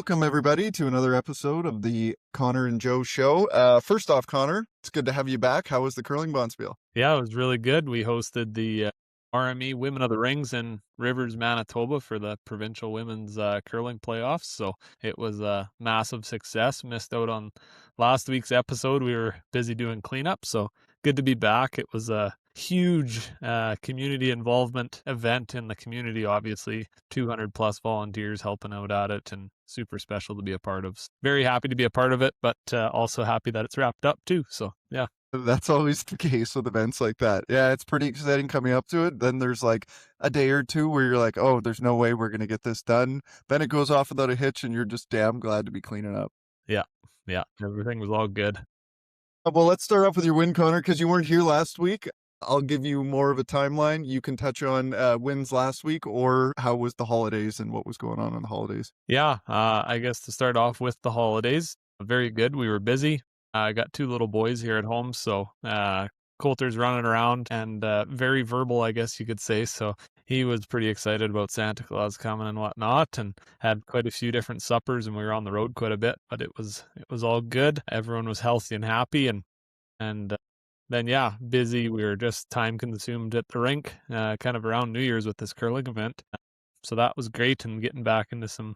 Welcome, everybody, to another episode of the Connor and Joe Show. First off, Connor, it's good to have you back. How was the curling bonspiel? Yeah, it was really good. We hosted the RME Women of the Rings in Rivers, Manitoba for the provincial women's curling playoffs. So it was a massive success. Missed out on last week's episode. We were busy doing cleanup. So good to be back. It was a huge community involvement event in the community, obviously. 200 plus volunteers helping out at it, and super special to be a part of. Very happy to be a part of it, but also happy that it's wrapped up too. So yeah. That's always the case with events like that. Yeah, it's pretty exciting coming up to it. Then there's like a day or two where you're like, oh, there's no way we're going to get this done. Then it goes off without a hitch, and you're just damn glad to be cleaning up. Yeah. Everything was all good. Well, let's start off with your win, Connor, because you weren't here last week. I'll give you more of a timeline. You can touch on wins last week, or how was the holidays and what was going on the holidays. Yeah, I guess to start off with the holidays, very good. We were busy. I got two little boys here at home, so Coulter's running around and very verbal, I guess you could say. So he was pretty excited about Santa Claus coming and whatnot, and had quite a few different suppers, and we were on the road quite a bit. But it was all good. Everyone was healthy and happy, and then yeah, busy. We were just time consumed at the rink, kind of around New Year's with this curling event. So that was great, and getting back into some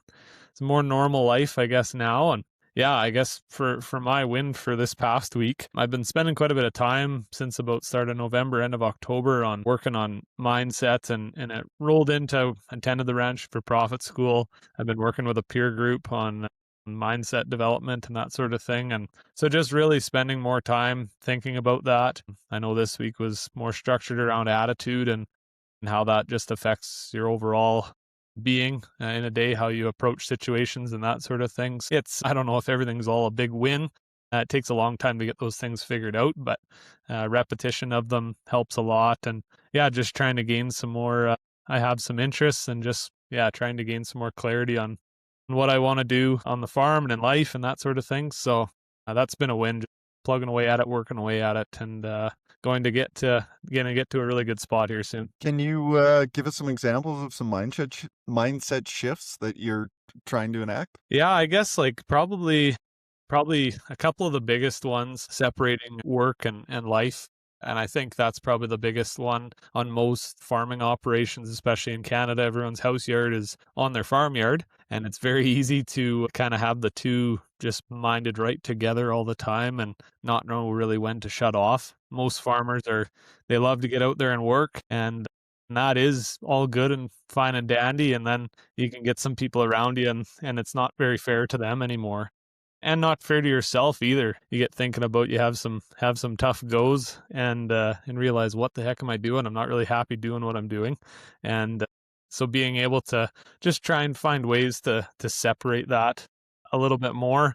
more normal life, I guess, now. And yeah, I guess for my win for this past week, I've been spending quite a bit of time since about start of November, end of October on working on mindset, and it rolled into attended the Ranch for Profit School. I've been working with a peer group on mindset development and that sort of thing. And so just really spending more time thinking about that. I know this week was more structured around attitude and how that just affects your overall being in a day, how you approach situations and that sort of things. I don't know if everything's all a big win. It takes a long time to get those things figured out, but repetition of them helps a lot. And yeah, just trying to gain some more, I have some interests, and just, yeah, trying to gain some more clarity on what I want to do on the farm and in life and that sort of thing. So that's been a win, just plugging away at it, working away at it, and going to get to a really good spot here soon. Can you give us some examples of some mindset shifts that you're trying to enact? Yeah, I guess like probably a couple of the biggest ones, separating work and life. And I think that's probably the biggest one on most farming operations, especially in Canada. Everyone's house yard is on their farmyard, and it's very easy to kind of have the two just minded right together all the time and not know really when to shut off. Most farmers they love to get out there and work, and that is all good and fine and dandy. And then you can get some people around you, and it's not very fair to them anymore. And not fair to yourself either. You get thinking about, you have some tough goes, and realize, what the heck am I doing? I'm not really happy doing what I'm doing. And so being able to just try and find ways to separate that a little bit more,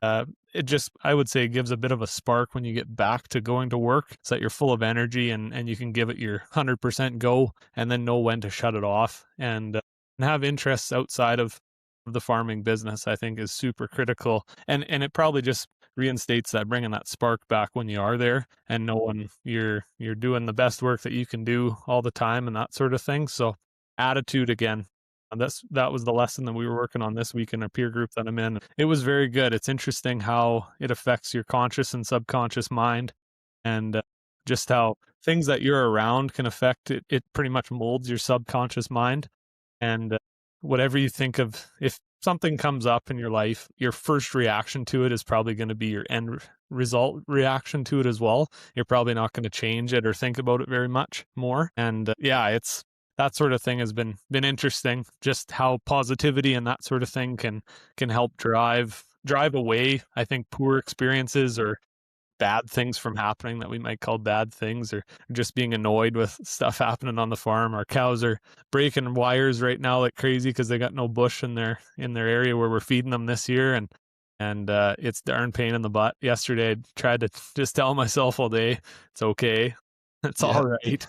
it just, I would say, gives a bit of a spark when you get back to going to work, so that you're full of energy, and you can give it your 100% go, and then know when to shut it off, and have interests outside of the farming business. I think is super critical, and it probably just reinstates that, bringing that spark back when you are there, and knowing you're doing the best work that you can do all the time and that sort of thing. So attitude again, that was the lesson that we were working on this week in our peer group that I'm in. It was very good. It's interesting how it affects your conscious and subconscious mind, and just how things that you're around can affect it. It pretty much molds your subconscious mind, and whatever you think of, if something comes up in your life, your first reaction to it is probably going to be your end result reaction to it as well. You're probably not going to change it or think about it very much more. And yeah, it's that sort of thing has been interesting, just how positivity and that sort of thing can help drive away, I think, poor experiences or bad things from happening that we might call bad things, or just being annoyed with stuff happening on the farm. Our cows are breaking wires right now like crazy because they got no bush in their area where we're feeding them this year, and it's darn pain in the butt. Yesterday I tried to just tell myself all day, it's okay, it's all right,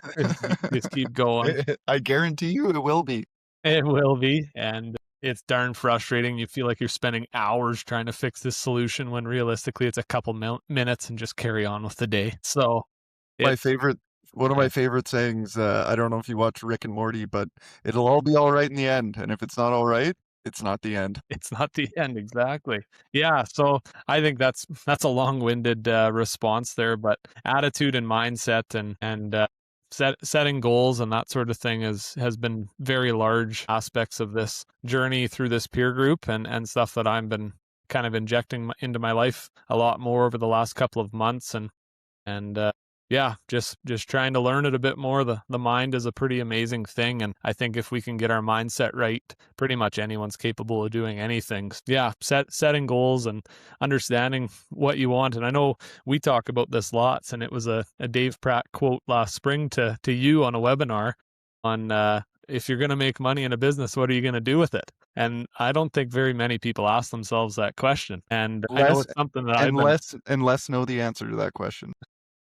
just keep going. I guarantee you it will be. It will be, and it's darn frustrating. You feel like you're spending hours trying to fix this solution, when realistically it's a couple minutes, and just carry on with the day. So One of my favorite sayings, I don't know if you watch Rick and Morty, but it'll all be all right in the end. And if it's not all right, It's not the end. It's not the end, exactly. Yeah, so I think that's a long-winded response there, but attitude and mindset and setting goals and that sort of thing has been very large aspects of this journey through this peer group and stuff that I've been kind of injecting into my life a lot more over the last couple of months and yeah, just trying to learn it a bit more. The mind is a pretty amazing thing, and I think if we can get our mindset right, pretty much anyone's capable of doing anything. Yeah, setting goals and understanding what you want. And I know we talk about this lots, and it was a Dave Pratt quote last spring to you on a webinar on if you're going to make money in a business, what are you going to do with it? And I don't think very many people ask themselves that question. And I know Less it's something that I've and been. less know the answer to that question.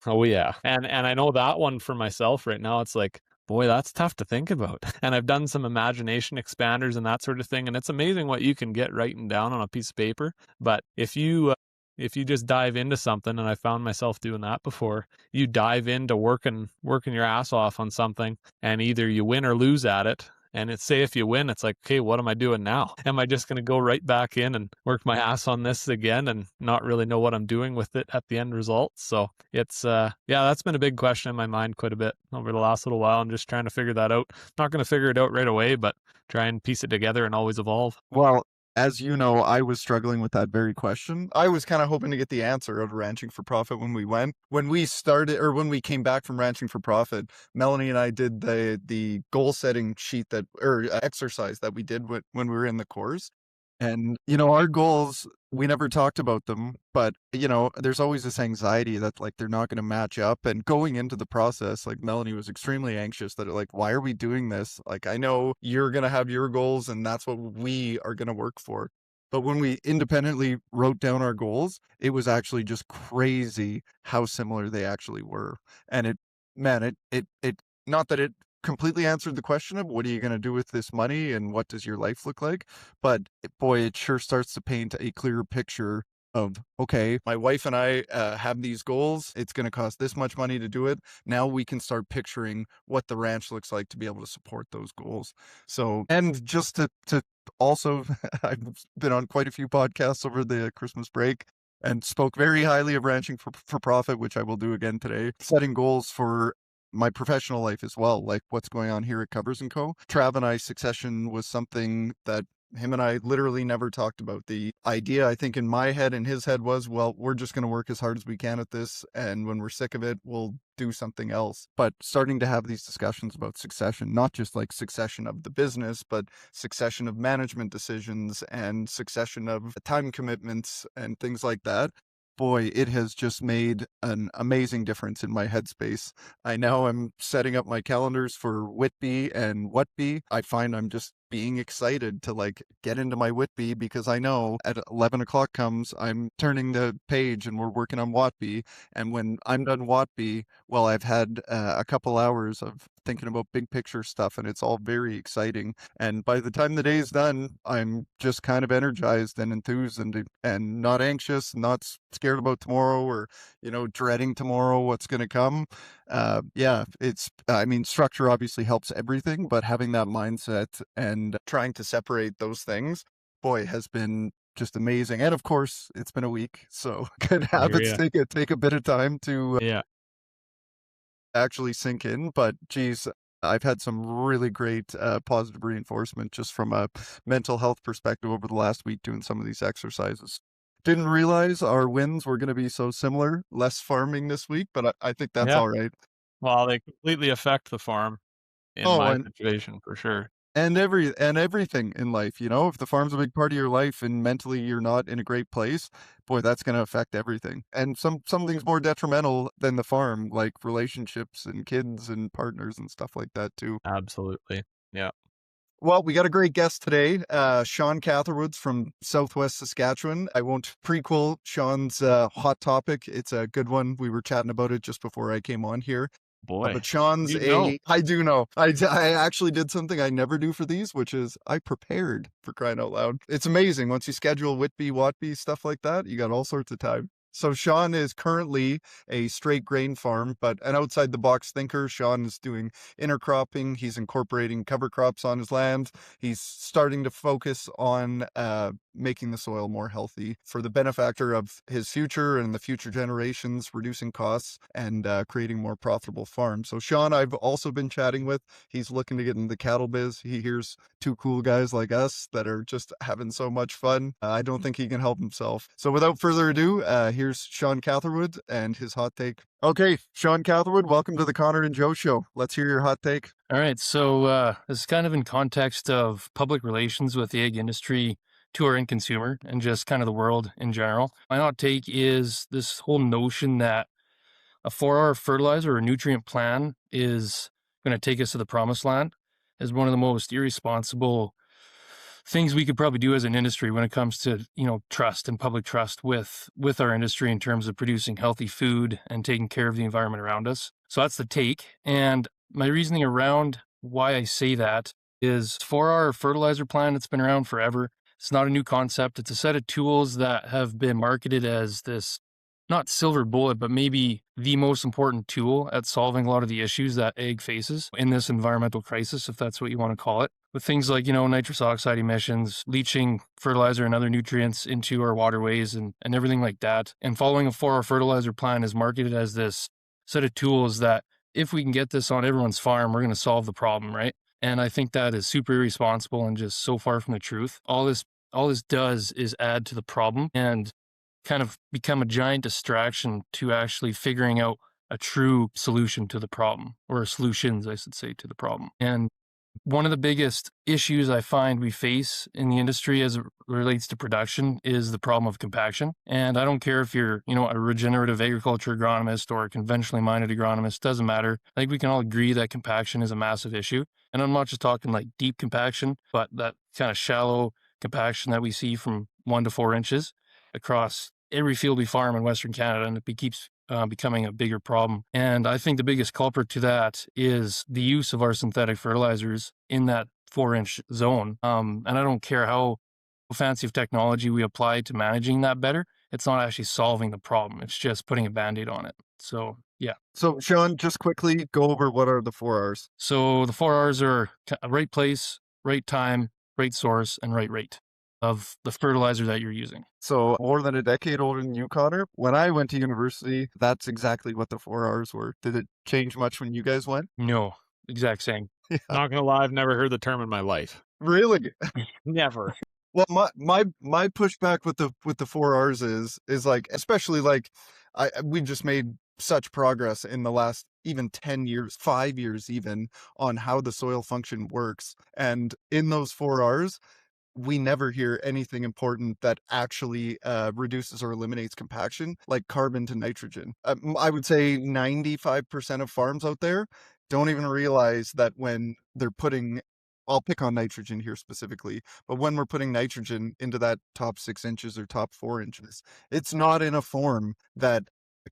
Oh yeah. And I know that one for myself right now, it's like, boy, that's tough to think about. And I've done some imagination expanders and that sort of thing, and it's amazing what you can get writing down on a piece of paper. But if you just dive into something, and I found myself doing that before, you dive into working your ass off on something, and either you win or lose at it. And it's say if you win, it's like, okay, what am I doing now? Am I just going to go right back in and work my ass on this again and not really know what I'm doing with it at the end result? So it's yeah, that's been a big question in my mind quite a bit over the last little while. I'm just trying to figure that out. Not going to figure it out right away, but try and piece it together and always evolve. Well, as you know, I was struggling with that very question. I was kind of hoping to get the answer of Ranching for Profit when we went. When we started, or when we came back from Ranching for Profit, Melanie and I did the goal setting sheet that, or exercise that we did when we were in the course. And, our goals, we never talked about them, but, there's always this anxiety that like they're not going to match up. And going into the process, like Melanie was extremely anxious that like, why are we doing this? Like, I know you're going to have your goals and that's what we are going to work for. But when we independently wrote down our goals, it was actually just crazy how similar they actually were. And not that it completely answered the question of what are you going to do with this money and what does your life look like, but boy, it sure starts to paint a clearer picture of, okay, my wife and I have these goals. It's going to cost this much money to do it. Now we can start picturing what the ranch looks like to be able to support those goals. So, and just to also, I've been on quite a few podcasts over the Christmas break and spoke very highly of Ranching for Profit, which I will do again today, setting goals for my professional life as well, like what's going on here at Covers & Co. Trav and I, succession was something that him and I literally never talked about. The idea, I think, in my head and his head was, well, we're just going to work as hard as we can at this, and when we're sick of it, we'll do something else. But starting to have these discussions about succession, not just like succession of the business, but succession of management decisions and succession of time commitments and things like that. Boy, it has just made an amazing difference in my headspace. I now am setting up my calendars for Whitby and Whatby. I find I'm just being excited to like get into my Whitby because I know at 11 o'clock comes, I'm turning the page and we're working on Whatby. And when I'm done Whatby, well, I've had a couple hours of thinking about big picture stuff and it's all very exciting. And by the time the day's done, I'm just kind of energized and enthused and not anxious, not scared about tomorrow or, dreading tomorrow, what's going to come. Yeah, I mean, structure obviously helps everything, but having that mindset and trying to separate those things, boy, has been just amazing. And of course, it's been a week, so good I hear habits you. take a bit of time to Yeah. actually sink in. But geez, I've had some really great positive reinforcement just from a mental health perspective over the last week doing some of these exercises. Didn't realize our wins were going to be so similar. Less farming this week, but I think that's Yeah. all right. Well, they completely affect the farm in Oh, my and situation for sure. everything in life, if the farm's a big part of your life and mentally you're not in a great place, boy, that's going to affect everything. And some things more detrimental than the farm, like relationships and kids and partners and stuff like that too. Absolutely. Yeah. Well, we got a great guest today, Shawn Catherwood's from Southwest Saskatchewan. I won't prequel Shawn's hot topic. It's a good one. We were chatting about it just before I came on here. Boy, But Shawn's you'd know. I do know. I actually did something I never do for these, which is I prepared, for crying out loud. It's amazing. Once you schedule Whitby, Watby, stuff like that, you got all sorts of time. So Shawn is currently a straight grain farm, but an outside the box thinker. Shawn is doing intercropping. He's incorporating cover crops on his land. He's starting to focus on making the soil more healthy for the benefactor of his future and the future generations, reducing costs and creating more profitable farms. So Shawn, I've also been chatting with. He's looking to get into the cattle biz. He hears two cool guys like us that are just having so much fun. I don't think he can help himself. So without further ado, here's Shawn Catherwood and his hot take. Okay, Shawn Catherwood, welcome to the Connor and Joe Show. Let's hear your hot take. All right, so this is kind of in context of public relations with the egg industry to our end consumer and just kind of the world in general. My hot take is this whole notion that a 4-hour fertilizer or nutrient plan is going to take us to the promised land is one of the most irresponsible things we could probably do as an industry when it comes to, trust and public trust with our industry in terms of producing healthy food and taking care of the environment around us. So that's the take. And my reasoning around why I say that is 4-hour fertilizer plan. It's been around forever. It's not a new concept. It's a set of tools that have been marketed as this, not silver bullet, but maybe the most important tool at solving a lot of the issues that ag faces in this environmental crisis, if that's what you want to call it. With things like, nitrous oxide emissions, leaching fertilizer and other nutrients into our waterways and everything like that. And following a 4-hour fertilizer plan is marketed as this set of tools that if we can get this on everyone's farm, we're going to solve the problem, right? And I think that is super irresponsible and just so far from the truth. All this does is add to the problem and kind of become a giant distraction to actually figuring out a true solution to the problem, or solutions, I should say, to the problem. And one of the biggest issues I find we face in the industry as it relates to production is the problem of compaction. And I don't care if you're, a regenerative agriculture agronomist or a conventionally minded agronomist, doesn't matter. I think we can all agree that compaction is a massive issue. And I'm not just talking like deep compaction, but that kind of shallow compaction that we see from 1 to 4 inches across every field we farm in Western Canada, and it keeps becoming a bigger problem. And I think the biggest culprit to that is the use of our synthetic fertilizers in that 4-inch zone. And I don't care how fancy of technology we apply to managing that better, it's not actually solving the problem. It's just putting a Band-Aid on it. So, yeah. So Shawn, just quickly go over what are the 4 R's. So the 4 R's are right place, right time, right source, and right rate of the fertilizer that you're using. So more than a decade older than you, Connor. When I went to university, that's exactly what the 4 R's were. Did it change much when you guys went? No, exact same. Yeah. Not gonna lie, I've never heard the term in my life. Really? Never. Well, my pushback with the 4 R's is like, especially like we just made such progress in the last even 10 years, 5 years even, on how the soil function works. And in those 4 R's, we never hear anything important that actually reduces or eliminates compaction, like carbon to nitrogen. I would say 95% of farms out there don't even realize that when they're putting, I'll pick on nitrogen here specifically, but when we're putting nitrogen into that top 6 inches or top 4 inches, it's not in a form that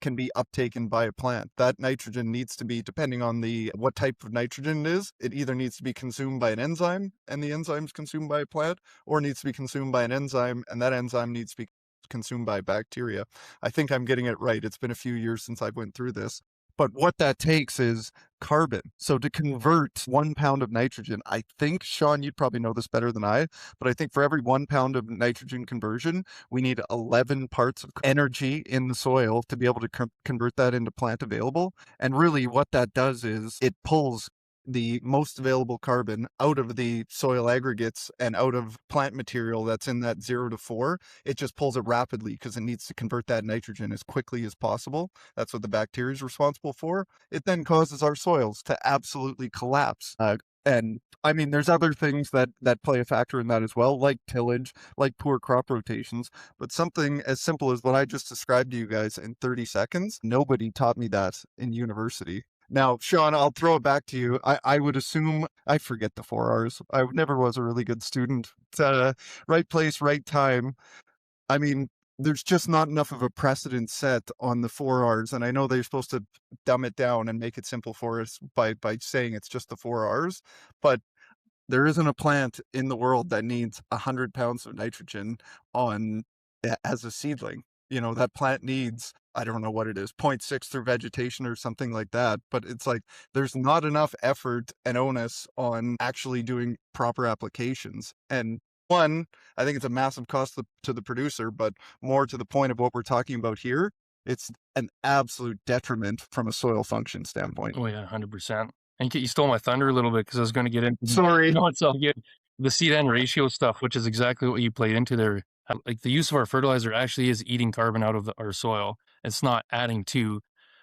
can be uptaken by a plant. That nitrogen needs to be, depending on the what type of nitrogen it is, it either needs to be consumed by an enzyme and the enzyme is consumed by a plant, or it needs to be consumed by an enzyme and that enzyme needs to be consumed by bacteria. I think I'm getting it right. It's been a few years since I went through this. But what that takes is carbon. So to convert 1 pound of nitrogen, I think, Shawn, you'd probably know this better than I, but I think for every 1 pound of nitrogen conversion, we need 11 parts of energy in the soil to be able to convert that into plant available. And really what that does is it pulls the most available carbon out of the soil aggregates and out of plant material that's in that 0 to 4. It just pulls it rapidly because it needs to convert that nitrogen as quickly as possible. That's what the bacteria is responsible for. It then causes our soils to absolutely collapse. And I mean, there's other things that play a factor in that as well, like tillage, like poor crop rotations. But something as simple as what I just described to you guys in 30 seconds, nobody taught me that in university. Now, Shawn, I'll throw it back to you. I would assume, I forget the 4 R's. I never was a really good student. Right place, right time. I mean, there's just not enough of a precedent set on the 4 R's. And I know they're supposed to dumb it down and make it simple for us by saying it's just the 4 R's. But there isn't a plant in the world that needs 100 pounds of nitrogen on as a seedling. you know, that plant needs, I don't know what it is, 0.6 through vegetation or something like that. But it's like there's not enough effort and onus on actually doing proper applications. And one, I think it's a massive cost to the producer, but more to the point of what we're talking about here, it's an absolute detriment from a soil function standpoint. Oh yeah, 100%. And you stole my thunder a little bit because I was going to get into Sorry. no, it's all good. The seed end ratio stuff, which is exactly what you played into there. Like the use of our fertilizer actually is eating carbon out of our soil. It's not adding to.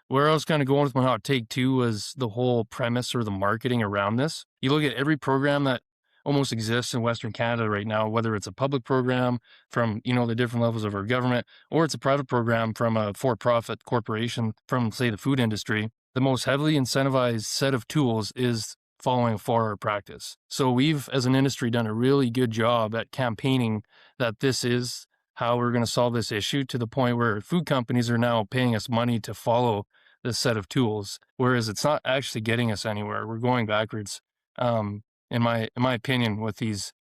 Where I was kind of going with my hot take too was the whole premise or the marketing around this. You look at every program that almost exists in Western Canada right now, whether it's a public program from, you know, the different levels of our government, or it's a private program from a for-profit corporation from, say, the food industry. The most heavily incentivized set of tools is following a 4R practice. So we've, as an industry, done a really good job at campaigning that this is how we're going to solve this issue, to the point where food companies are now paying us money to follow this set of tools, whereas it's not actually getting us anywhere. We're going backwards, in my opinion, with these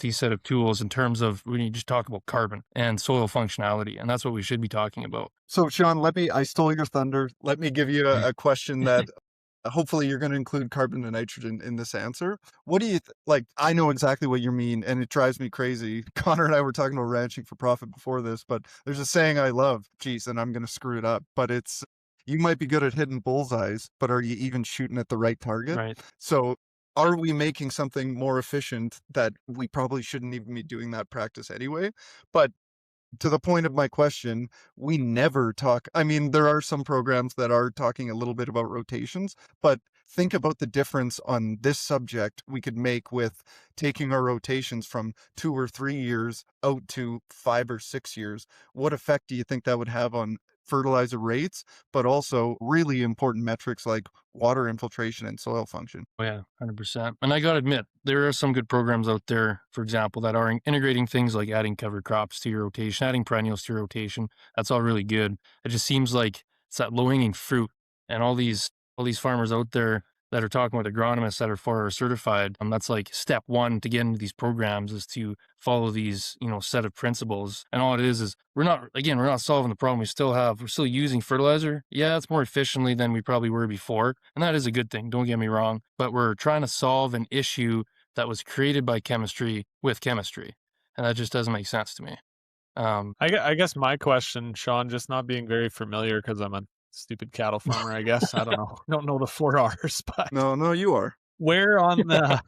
set of tools, in terms of when you just talk about carbon and soil functionality, and that's what we should be talking about. So, Shawn, I stole your thunder. Let me give you a question that hopefully you're going to include carbon and nitrogen in this answer. What do you like? I know exactly what you mean, and it drives me crazy. Connor and I were talking about ranching for profit before this, but there's a saying I love, geez, and I'm going to screw it up, but it's, you might be good at hitting bullseyes, but are you even shooting at the right target? Right. So are we making something more efficient that we probably shouldn't even be doing that practice anyway? But to the point of my question, we never talk. I mean, there are some programs that are talking a little bit about rotations, but think about the difference on this subject we could make with taking our rotations from 2 or 3 years out to 5 or 6 years. What effect do you think that would have on fertilizer rates, but also really important metrics like water infiltration and soil function? Oh yeah, 100%. And I gotta admit, there are some good programs out there, for example, that are integrating things like adding cover crops to your rotation, adding perennials to your rotation. That's all really good. It just seems like it's that low-hanging fruit, and all these farmers out there that are talking with agronomists that are 4R certified. That's like step one to get into these programs, is to follow these, you know, set of principles. And all it is we're not solving the problem. We're still using fertilizer. Yeah, it's more efficiently than we probably were before. And that is a good thing. Don't get me wrong. But we're trying to solve an issue that was created by chemistry with chemistry. And that just doesn't make sense to me. I guess my question, Shawn, just not being very familiar because I'm a stupid cattle farmer, I guess. I don't know. Don't know the 4Rs, but No, no, you are. where on the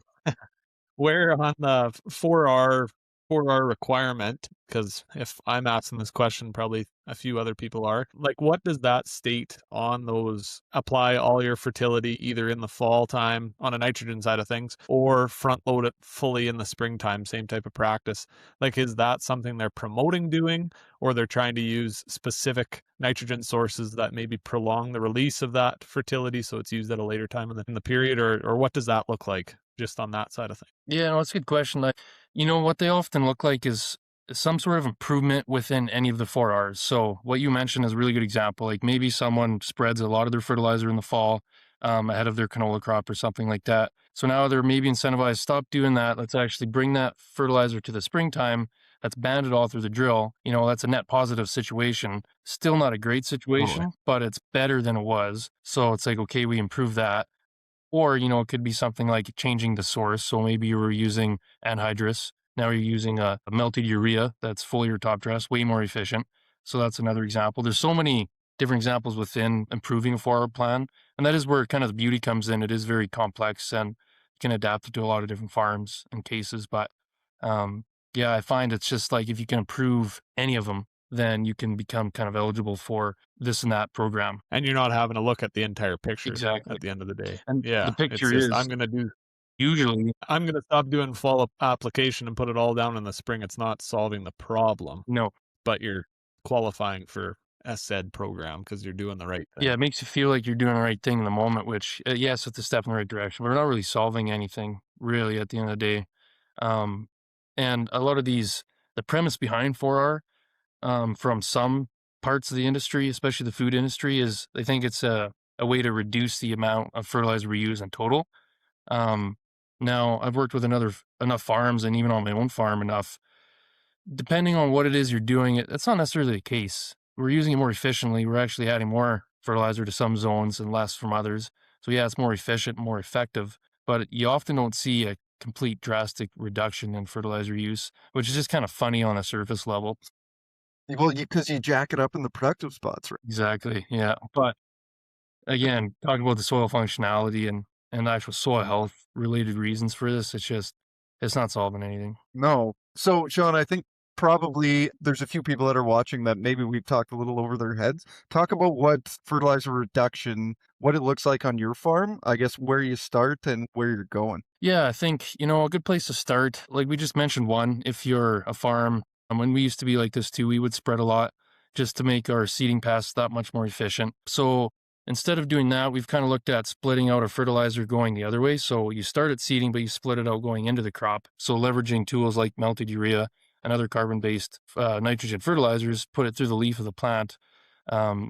where on the 4R requirement, because if I'm asking this question, probably a few other people are, like, what does that state on those apply all your fertility either in the fall time on a nitrogen side of things, or front load it fully in the springtime, same type of practice? Like, is that something they're promoting doing, or they're trying to use specific nitrogen sources that maybe prolong the release of that fertility so it's used at a later time in the period, or what does that look like just on that side of things? Yeah, no, that's a good question. Like, you know, what they often look like is some sort of improvement within any of the 4Rs. So what you mentioned is a really good example. Like maybe someone spreads a lot of their fertilizer in the fall, ahead of their canola crop or something like that. So now they're maybe incentivized, stop doing that. Let's actually bring that fertilizer to the springtime. That's banded all through the drill. You know, that's a net positive situation. Still not a great situation, but it's better than it was. So it's like, okay, we improve that. Or, you know, it could be something like changing the source. So maybe you were using anhydrous. Now you're using a melted urea that's foliar top dress, way more efficient. So that's another example. There's so many different examples within improving a 4R plan. And that is where kind of the beauty comes in. It is very complex and you can adapt it to a lot of different farms and cases. But yeah, I find it's just like if you can improve any of them, then you can become kind of eligible for this and that program. And you're not having to look at the entire picture Exactly. at the end of the day. And the Yeah, it's picture just is usually, I'm gonna stop doing follow-up application and put it all down in the spring. It's not solving the problem, no. but you're qualifying for a said program because you're doing the right thing. Yeah, it makes you feel like you're doing the right thing in the moment, which, yes, it's a step in the right direction, but we're not really solving anything really at the end of the day. Um, and a lot of the premise behind 4R, from some parts of the industry, especially the food industry, is they think it's a way to reduce the amount of fertilizer we use in total. Um, Now I've worked with enough farms and even on my own farm enough depending on what it is you're doing, that's not necessarily the case. We're using it more efficiently. We're actually adding more fertilizer to some zones and less from others. So yeah, it's more efficient, more effective, but you often don't see a complete drastic reduction in fertilizer use, which is just kind of funny on a surface level. Well, because you jack it up in the productive spots, right? Exactly. Yeah. But again, talking about the soil functionality and the actual soil health related reasons for this, it's not solving anything. No. So, Shawn, I think probably there's a few people that are watching that maybe we've talked a little over their heads. Talk about what fertilizer reduction, what it looks like on your farm, I guess where you start and where you're going. Yeah, I think, a good place to start, like we just mentioned one, if you're a farm, and when we used to be like this too, we would spread a lot just to make our seeding pass that much more efficient. So instead of doing that, we've kind of looked at splitting out our fertilizer going the other way. So you start at seeding, but you split it out going into the crop. So leveraging tools like melted urea and other carbon-based nitrogen fertilizers, put it through the leaf of the plant,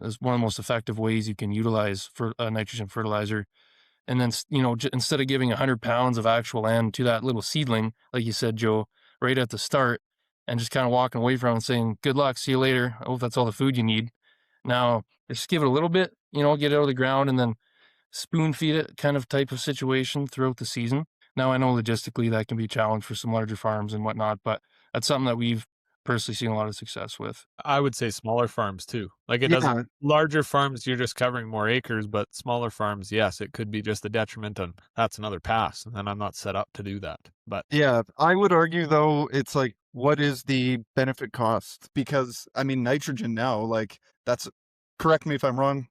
is one of the most effective ways you can utilize for nitrogen fertilizer. And then, instead of giving 100 pounds of actual N to that little seedling, like you said, Joe, right at the start, and just kind of walking away from it and saying, good luck, see you later. I hope that's all the food you need. Now, just give it a little bit, get it out of the ground and then spoon feed it kind of type of situation throughout the season. Now, I know logistically that can be a challenge for some larger farms and whatnot, but that's something that we've personally seen a lot of success with. I would say smaller farms too. Like it doesn't, Yeah, larger farms, you're just covering more acres, but smaller farms, yes, it could be just a detriment, and that's another pass. And I'm not set up to do that. But yeah. I would argue though, it's like, what is the benefit cost? Because I mean, nitrogen now, like that's, correct me if I'm wrong,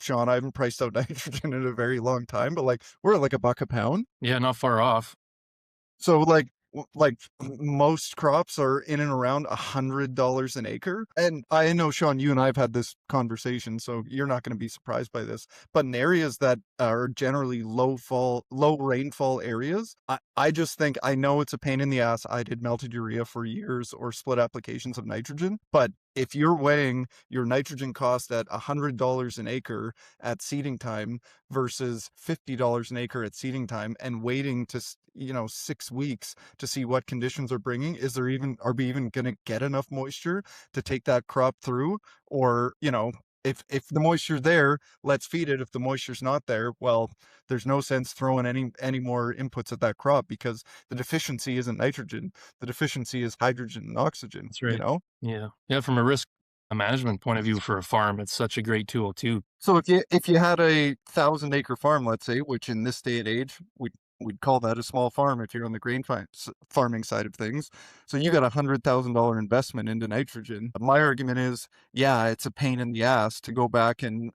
Shawn, I haven't priced out nitrogen in a very long time, but like we're at like $1 a pound. Yeah, not far off. So like most crops are in and around $100 an acre. And I know, Shawn, you and I have had this conversation, so you're not going to be surprised by this. But in areas that are generally low rainfall areas, I just think, I know it's a pain in the ass. I did melted urea for years or split applications of nitrogen, but if you're weighing your nitrogen cost at $100 an acre at seeding time versus $50 an acre at seeding time and waiting to 6 weeks to see what conditions are bringing, are we even going to get enough moisture to take that crop through? Or if the moisture's there, let's feed it. If the moisture's not there, well, there's no sense throwing any more inputs at that crop, because the deficiency isn't nitrogen, the deficiency is hydrogen and oxygen, That's right. Yeah. Yeah. From a risk management point of view for a farm, it's such a great tool too. So if you had a 1,000-acre farm, let's say, which in this day and age we'd call that a small farm if you're on the farming side of things. So you got $100,000 investment into nitrogen. My argument is, yeah, it's a pain in the ass to go back and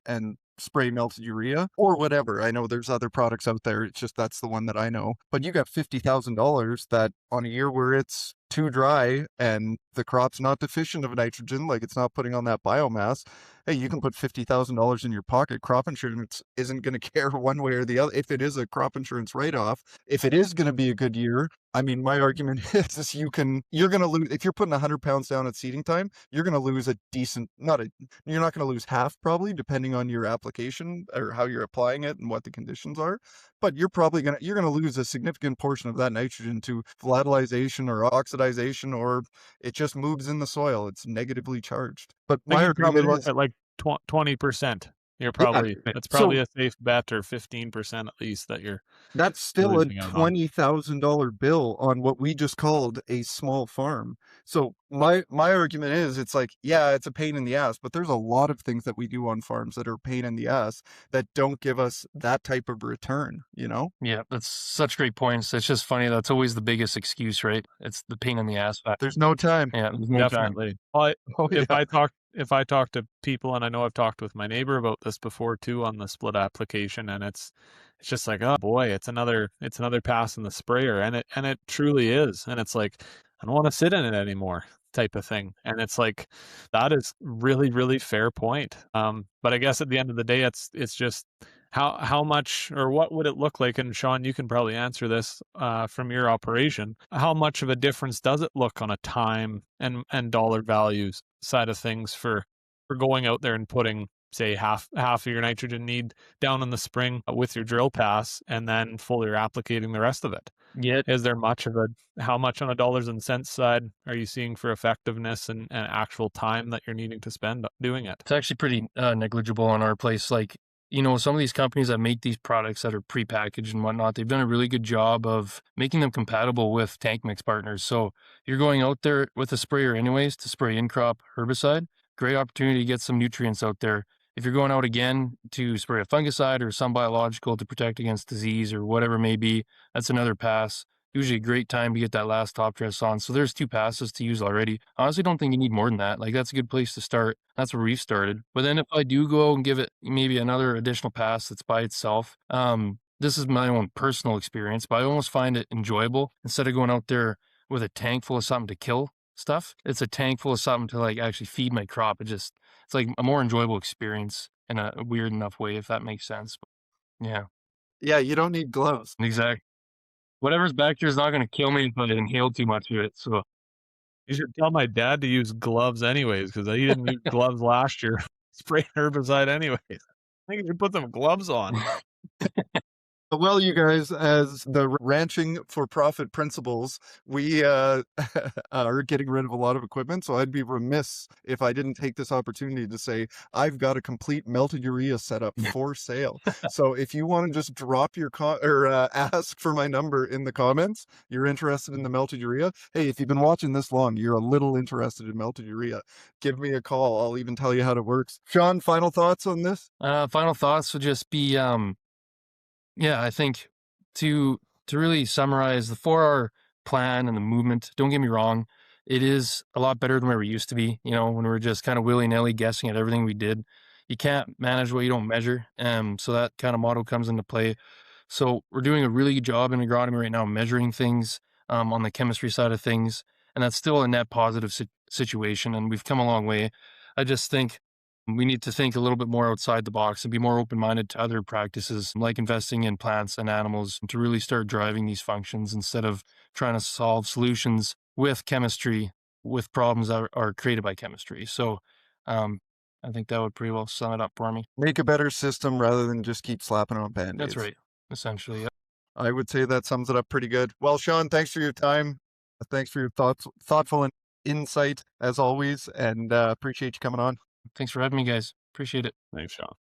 spray melted urea or whatever. I know there's other products out there. It's just that's the one that I know. But you got $50,000 that on a year where it's too dry and the crop's not deficient of nitrogen, like it's not putting on that biomass, hey, you can put $50,000 in your pocket. Crop insurance isn't going to care one way or the other. If it is a crop insurance write-off, if it is going to be a good year, I mean, my argument is you're going to lose, if you're putting 100 pounds down at seeding time, you're going to lose you're not going to lose half probably, depending on your application or how you're applying it and what the conditions are. But you're going to lose a significant portion of that nitrogen to volatilization or oxidization, or it just moves in the soil. It's negatively charged. But I think my you probably argument look is, at like 20%. You're yeah, probably, it's so probably a safe bet, or 15% at least, that you're that's still a losing out on. $20,000 bill on what we just called a small farm. So my argument is, it's like, yeah, it's a pain in the ass, but there's a lot of things that we do on farms that are pain in the ass that don't give us that type of return, Yeah, that's such great points. It's just funny. That's always the biggest excuse, right? It's the pain in the ass factor. There's no time. Yeah, there's no time. Definitely. Well, Oh if yeah. if I talk to people, and I know I've talked with my neighbor about this before too on the split application, and it's just like, oh boy, it's another pass in the sprayer, and it truly is, and it's like, I don't want to sit in it anymore, type of thing. And it's like, that is really, really fair point. But I guess at the end of the day, it's just how much, or what would it look like? And Shawn, you can probably answer this from your operation. How much of a difference does it look on a time and dollar values side of things for going out there and putting, say, half of your nitrogen need down in the spring with your drill pass, and then fully applicating the rest of it? Yeah, Is there much of how much on a dollars and cents side are you seeing for effectiveness and actual time that you're needing to spend doing it? it's actually pretty negligible on our place. Like, some of these companies that make these products that are prepackaged and whatnot, they've done a really good job of making them compatible with tank mix partners. So you're going out there with a sprayer anyways to spray in-crop herbicide, great opportunity to get some nutrients out there. If you're going out again to spray a fungicide or some biological to protect against disease or whatever it may be, that's another pass. Usually a great time to get that last top dress on. So there's 2 passes to use already. I honestly don't think you need more than that. Like, that's a good place to start. That's where we've started. But then if I do go and give it maybe another additional pass that's by itself, this is my own personal experience, but I almost find it enjoyable instead of going out there with a tank full of something to kill stuff. It's a tank full of something to like actually feed my crop. It's like a more enjoyable experience in a weird enough way, if that makes sense. Yeah, Yeah, you don't need gloves. exactly. Whatever's back there is not gonna kill me if I inhale too much of it, so You should tell my dad to use gloves anyways, because he didn't use gloves last year. Spraying herbicide anyways. I think you should put some gloves on. Well, you guys, as the ranching for profit principles, we are getting rid of a lot of equipment. So I'd be remiss if I didn't take this opportunity to say I've got a complete melted urea setup for sale. So if you want to just drop your ask for my number in the comments, you're interested in the melted urea. Hey, if you've been watching this long, you're a little interested in melted urea. Give me a call. I'll even tell you how it works. Shawn, final thoughts on this? final thoughts would just be, yeah, I think to really summarize the 4R plan and the movement, don't get me wrong, it is a lot better than where we used to be, when we were just kind of willy-nilly guessing at everything we did. You can't manage what you don't measure, so that kind of motto comes into play. So we're doing a really good job in agronomy right now, measuring things on the chemistry side of things, and that's still a net positive situation, and we've come a long way. I just think we need to think a little bit more outside the box and be more open-minded to other practices like investing in plants and animals to really start driving these functions instead of trying to solve solutions with chemistry, with problems that are created by chemistry. So I think that would pretty well sum it up for me. Make a better system rather than just keep slapping on band-aids. That's right, essentially. Yep. I would say that sums it up pretty good. Well, Shawn, thanks for your time. Thanks for your thoughtful insight as always, and appreciate you coming on. Thanks for having me, guys. Appreciate it. Thanks, Shawn.